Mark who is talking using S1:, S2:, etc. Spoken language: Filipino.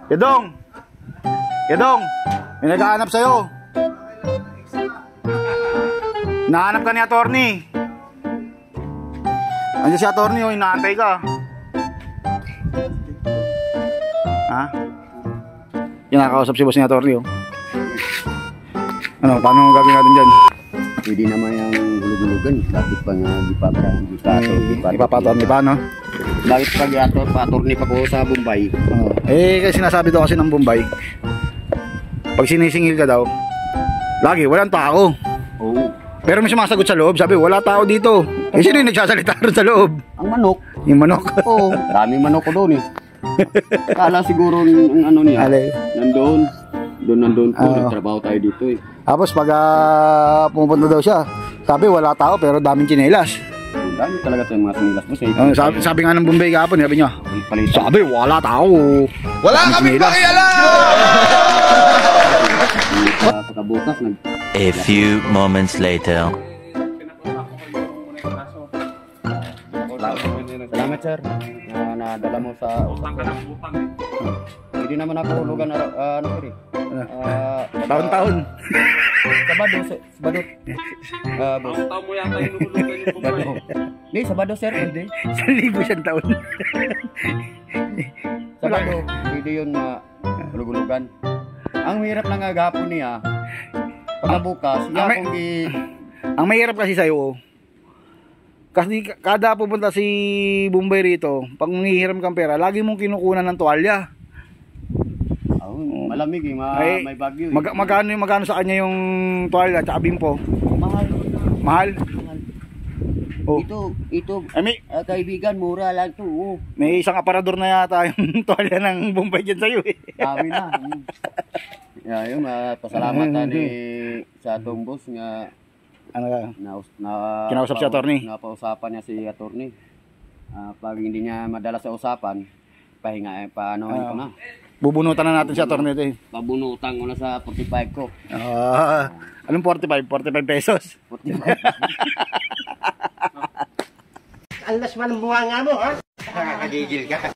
S1: Yedong! Yedong! May naghahanap sa'yo. Nahanap ka ni attorney. Andiyan si attorney, oh, inaantay ka. Ha? Yung nakakausap si boss ni attorney, oh. Ano, paano gagawin natin dyan?
S2: Pwede naman yung hulug-hulugan. Bakit pa nga
S1: Ipapatorni pa, no?
S2: Bakit pa patorni pa ko sa Bombay?
S1: Oh. Kasi sinasabi daw kasi ng Bombay, pag sinisingil ka daw, lagi, walang tao.
S2: Oo.
S1: Pero may sumasagot sa loob, sabi, wala tao dito. Sino yung nagsasalita rin sa loob?
S2: Ang manok.
S1: Yung manok.
S2: Oo, maraming manok ko doon eh. Kala siguro yung ano niya, nandun po, nagtrabaho tayo dito eh.
S1: Tapos pag pumunta daw siya, sabi wala tao pero daming tsinelas.
S2: Ang dami talaga tayong mga sinilas mo.
S1: Sabi nga ng Bombay kahapon, sabi niya, sabi wala tao.
S3: Wala kami pakialam!
S2: Pagkabukas
S4: A few moments later.
S2: Salamat sir, nadala mo sa hindi naman ako hulugan ano sir eh.
S1: Taon-taon.
S2: Sabado boss.
S3: Taon mo yata yung nulugan yung Bombay.
S2: Hindi, Sabado sir, hindi.
S1: 1,000 taon.
S2: Sabado, hindi yun hulugan. Ang hirap ng agapon niya, pag bukas,
S1: ang mahirap kasi sa'yo, kasi kada pupunta si Bombay rito, pag manghihiram kang pera, lagi mong kinukunan ng tuwalya.
S2: Malamig eh, may bagyo eh.
S1: Magkano sa kanya yung tuwalya at bimpo? Mahal? Oh.
S2: Ito kaibigan, mura lang to. Oh.
S1: May isang aparador na yata yung tuwalya ng Bombay dyan sa'yo eh.
S2: Dami na. Yun, pasalamatan sa atong boss nga
S1: kinausap si attorney.
S2: Napausapan niya si attorney. Pag hindi niya madala sa usapan, paanohin ko na.
S1: Bubunutan na natin si attorney ito eh.
S2: Pabunutan ko na sa 45 ko.
S1: Anong 45? 45 pesos?
S2: 45.
S5: Alas man ang bunga nga mo, ha? Nakakagigil ka.